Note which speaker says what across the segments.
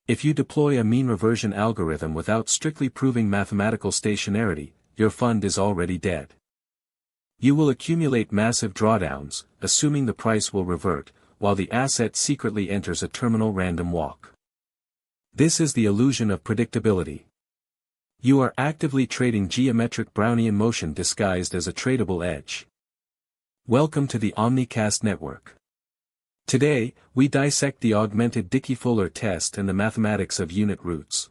Speaker 1: If you deploy a mean reversion algorithm without strictly proving mathematical stationarity, your fund is already dead. You will accumulate massive drawdowns, assuming the price will revert, while the asset secretly enters a terminal random walk. This is the illusion of predictability. You are actively trading geometric Brownian motion disguised as a tradable edge. Welcome to the Omnicast network. Today, we dissect the Augmented Dickey-Fuller test and the mathematics of unit roots.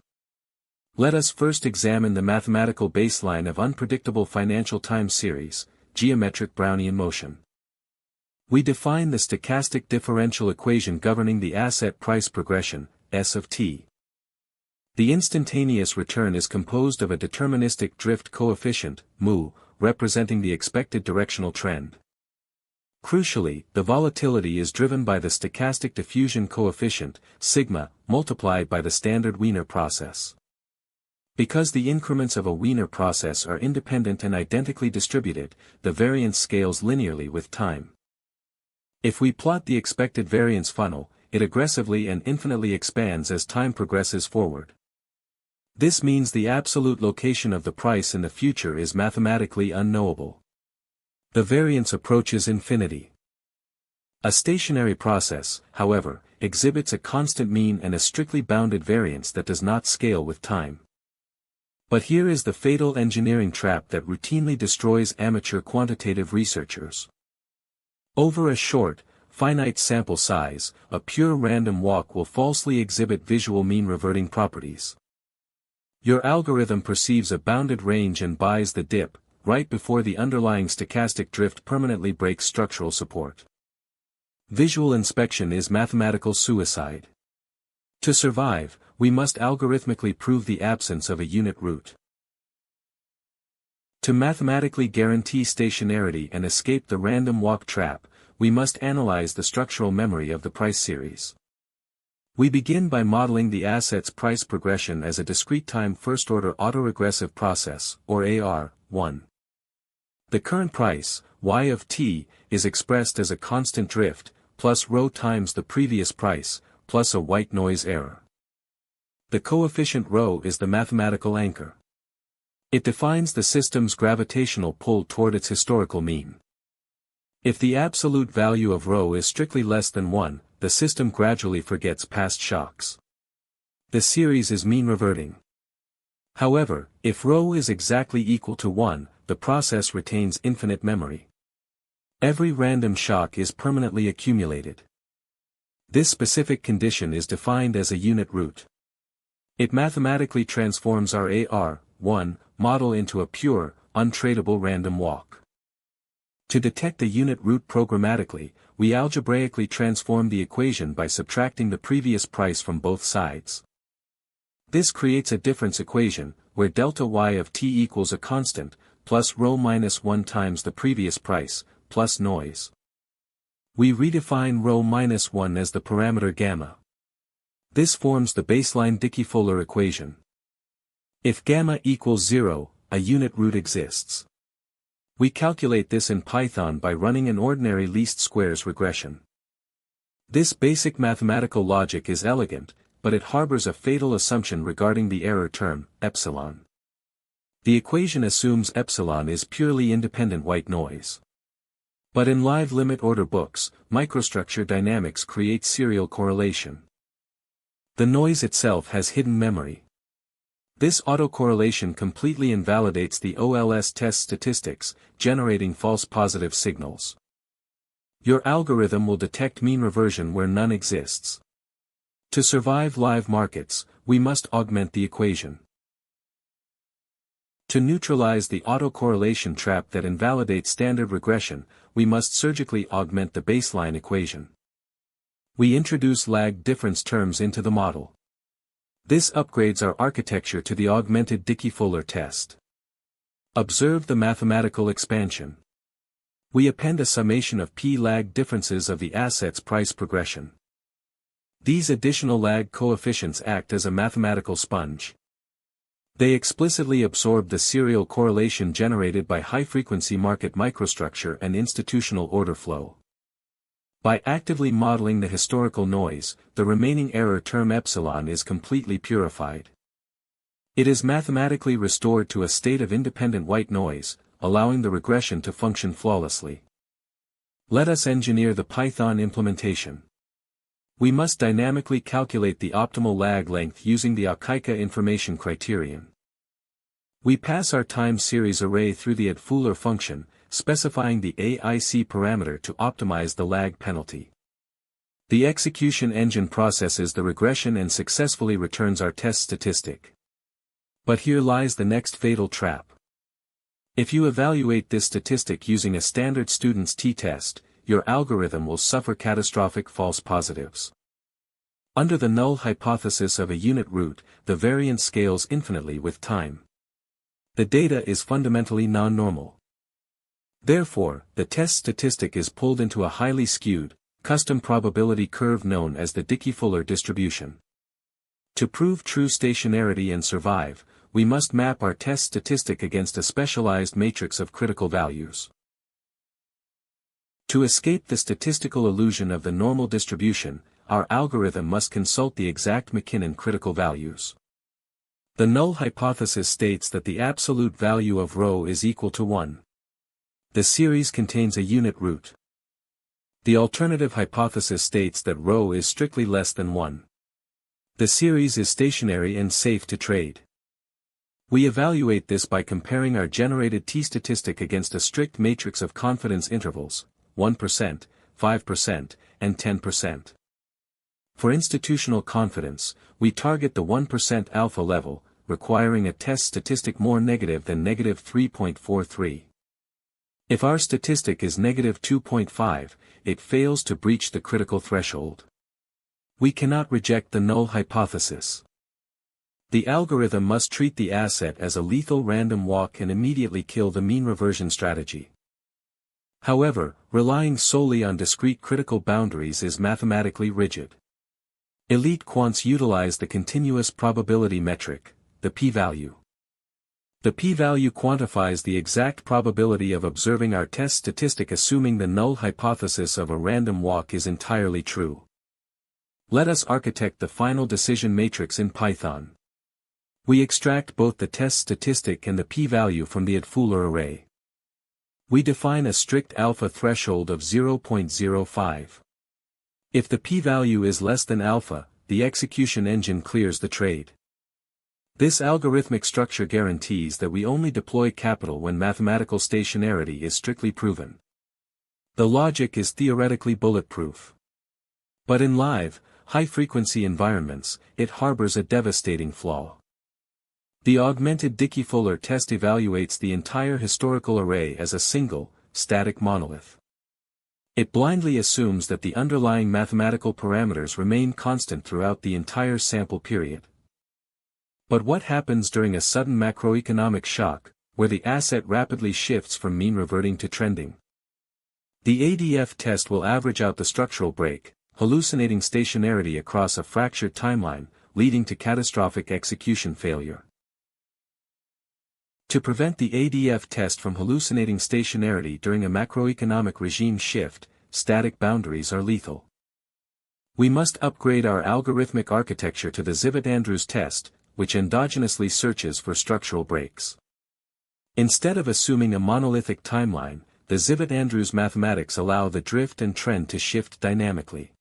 Speaker 1: Let us first examine the mathematical baseline of unpredictable financial time series, Geometric Brownian Motion. We define the stochastic differential equation governing the asset price progression, S of t. The instantaneous return is composed of a deterministic drift coefficient, mu, representing the expected directional trend. Crucially, the volatility is driven by the stochastic diffusion coefficient, sigma, multiplied by the standard Wiener process. Because the increments of a Wiener process are independent and identically distributed, the variance scales linearly with time. If we plot the expected variance funnel, it aggressively and infinitely expands as time progresses forward. This means the absolute location of the price in the future is mathematically unknowable. The variance approaches infinity. A stationary process, however, exhibits a constant mean and a strictly bounded variance that does not scale with time. But here is the fatal engineering trap that routinely destroys amateur quantitative researchers. Over a short, finite sample size, a pure random walk will falsely exhibit visual mean-reverting properties. Your algorithm perceives a bounded range and buys the dip, right before the underlying stochastic drift permanently breaks structural support. Visual inspection is mathematical suicide. To survive, we must algorithmically prove the absence of a unit root. To mathematically guarantee stationarity and escape the random walk trap, we must analyze the structural memory of the price series. We begin by modeling the asset's price progression as a discrete-time first-order autoregressive process, or AR1. The current price, y of t, is expressed as a constant drift, plus rho times the previous price, plus a white noise error. The coefficient rho is the mathematical anchor. It defines the system's gravitational pull toward its historical mean. If the absolute value of rho is strictly less than 1, the system gradually forgets past shocks. The series is mean-reverting. However, if rho is exactly equal to 1, the process retains infinite memory. Every random shock is permanently accumulated. This specific condition is defined as a unit root. It mathematically transforms our AR1 model into a pure, untradeable random walk. To detect a unit root programmatically, we algebraically transform the equation by subtracting the previous price from both sides. This creates a difference equation, where delta y of t equals a constant, plus rho minus 1 times the previous price, plus noise. We redefine rho minus 1 as the parameter gamma. This forms the baseline Dickey-Fuller equation. If gamma equals 0, a unit root exists. We calculate this in Python by running an ordinary least squares regression. This basic mathematical logic is elegant, but it harbors a fatal assumption regarding the error term, epsilon. The equation assumes epsilon is purely independent white noise. But in live limit order books, microstructure dynamics creates serial correlation. The noise itself has hidden memory. This autocorrelation completely invalidates the OLS test statistics, generating false positive signals. Your algorithm will detect mean reversion where none exists. To survive live markets, we must augment the equation. To neutralize the autocorrelation trap that invalidates standard regression, we must surgically augment the baseline equation. We introduce lag difference terms into the model. This upgrades our architecture to the Augmented Dickey-Fuller test. Observe the mathematical expansion. We append a summation of p-lag differences of the asset's price progression. These additional lag coefficients act as a mathematical sponge. They explicitly absorb the serial correlation generated by high-frequency market microstructure and institutional order flow. By actively modeling the historical noise, the remaining error term epsilon is completely purified. It is mathematically restored to a state of independent white noise, allowing the regression to function flawlessly. Let us engineer the Python implementation. We must dynamically calculate the optimal lag length using the Akaike Information Criterion. We pass our time series array through the Dickey-Fuller function, specifying the AIC parameter to optimize the lag penalty. The execution engine processes the regression and successfully returns our test statistic. But here lies the next fatal trap. If you evaluate this statistic using a standard student's t-test, your algorithm will suffer catastrophic false positives. Under the null hypothesis of a unit root, the variance scales infinitely with time. The data is fundamentally non-normal. Therefore, the test statistic is pulled into a highly skewed, custom probability curve known as the Dickey-Fuller distribution. To prove true stationarity and survive, we must map our test statistic against a specialized matrix of critical values. To escape the statistical illusion of the normal distribution, our algorithm must consult the exact McKinnon critical values. The null hypothesis states that the absolute value of ρ is equal to 1. The series contains a unit root. The alternative hypothesis states that ρ is strictly less than 1. The series is stationary and safe to trade. We evaluate this by comparing our generated t-statistic against a strict matrix of confidence intervals, 1%, 5%, and 10%. For institutional confidence, we target the 1% alpha level, requiring a test statistic more negative than -3.43. If our statistic is -2.5, it fails to breach the critical threshold. We cannot reject the null hypothesis. The algorithm must treat the asset as a lethal random walk and immediately kill the mean reversion strategy. However, relying solely on discrete critical boundaries is mathematically rigid. Elite quants utilize the continuous probability metric, the p-value. The p-value quantifies the exact probability of observing our test statistic assuming the null hypothesis of a random walk is entirely true. Let us architect the final decision matrix in Python. We extract both the test statistic and the p-value from the Dickey-Fuller array. We define a strict alpha threshold of 0.05. If the p-value is less than alpha, the execution engine clears the trade. This algorithmic structure guarantees that we only deploy capital when mathematical stationarity is strictly proven. The logic is theoretically bulletproof. But in live, high-frequency environments, it harbors a devastating flaw. The Augmented Dickey-Fuller test evaluates the entire historical array as a single, static monolith. It blindly assumes that the underlying mathematical parameters remain constant throughout the entire sample period. But what happens during a sudden macroeconomic shock, where the asset rapidly shifts from mean reverting to trending? The ADF test will average out the structural break, hallucinating stationarity across a fractured timeline, leading to catastrophic execution failure. To prevent the ADF test from hallucinating stationarity during a macroeconomic regime shift, static boundaries are lethal. We must upgrade our algorithmic architecture to the Zivot-Andrews test, which endogenously searches for structural breaks. Instead of assuming a monolithic timeline, the Zivot-Andrews mathematics allow the drift and trend to shift dynamically.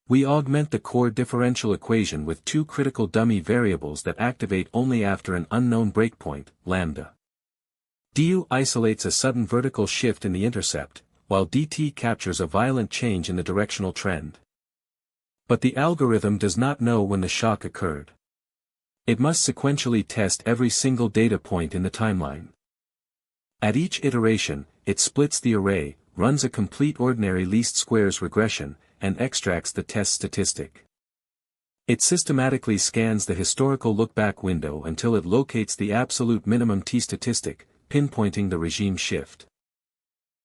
Speaker 1: We augment the core differential equation with two critical dummy variables that activate only after an unknown breakpoint, lambda. du isolates a sudden vertical shift in the intercept, while dt captures a violent change in the directional trend. But the algorithm does not know when the shock occurred. It must sequentially test every single data point in the timeline. At each iteration, it splits the array, runs a complete ordinary least squares regression, and extracts the test statistic. It systematically scans the historical look-back window until it locates the absolute minimum t-statistic, pinpointing the regime shift.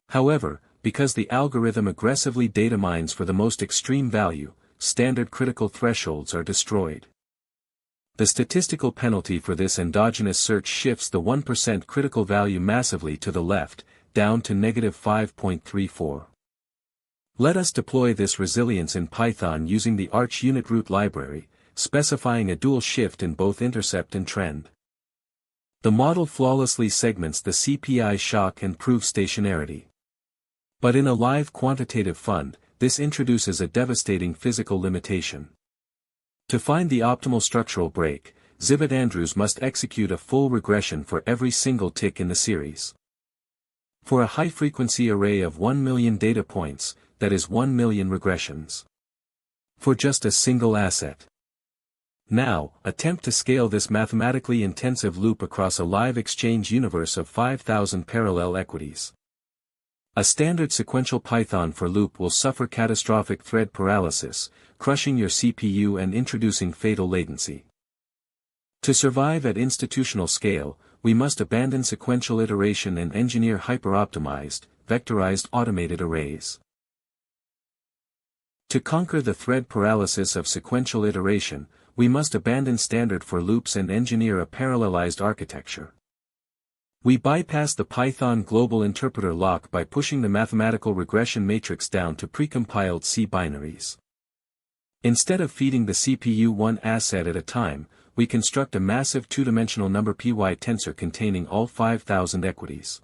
Speaker 1: However, because the algorithm aggressively data mines for the most extreme value, standard critical thresholds are destroyed. The statistical penalty for this endogenous search shifts the 1% critical value massively to the left, down to -5.34. Let us deploy this resilience in Python using the Arch unit root library, specifying a dual shift in both intercept and trend. The model flawlessly segments the CPI shock and proves stationarity. But in a live quantitative fund, this introduces a devastating physical limitation. To find the optimal structural break, Zivot-Andrews must execute a full regression for every single tick in the series. For a high-frequency array of 1 million data points, that is 1 million regressions. For just a single asset. Now, attempt to scale this mathematically intensive loop across a live exchange universe of 5,000 parallel equities. A standard sequential Python for loop will suffer catastrophic thread paralysis, crushing your CPU and introducing fatal latency. To survive at institutional scale, we must abandon sequential iteration and engineer hyper-optimized, vectorized automated arrays. To conquer the thread paralysis of sequential iteration, we must abandon standard for loops and engineer a parallelized architecture. We bypass the Python global interpreter lock by pushing the mathematical regression matrix down to precompiled C binaries. Instead of feeding the CPU one asset at a time, we construct a massive two-dimensional number py tensor containing all 5,000 equities.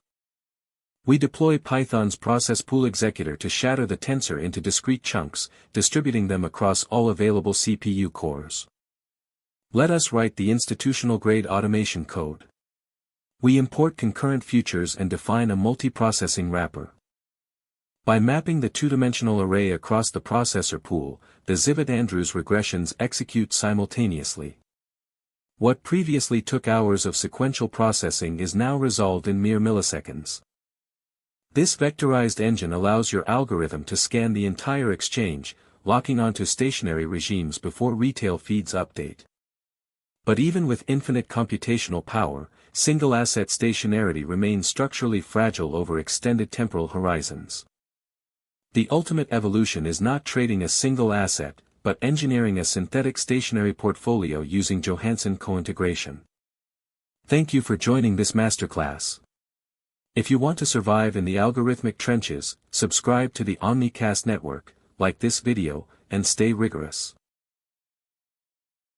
Speaker 1: We deploy Python's process pool executor to shatter the tensor into discrete chunks, distributing them across all available CPU cores. Let us write the institutional-grade automation code. We import concurrent futures and define a multiprocessing wrapper. By mapping the two-dimensional array across the processor pool, the Zivot-Andrews regressions execute simultaneously. What previously took hours of sequential processing is now resolved in mere milliseconds. This vectorized engine allows your algorithm to scan the entire exchange, locking onto stationary regimes before retail feeds update. But even with infinite computational power, single-asset stationarity remains structurally fragile over extended temporal horizons. The ultimate evolution is not trading a single asset, but engineering a synthetic stationary portfolio using Johansson cointegration. Thank you for joining this masterclass. If you want to survive in the algorithmic trenches, subscribe to the Omnicast network, like this video, and stay rigorous.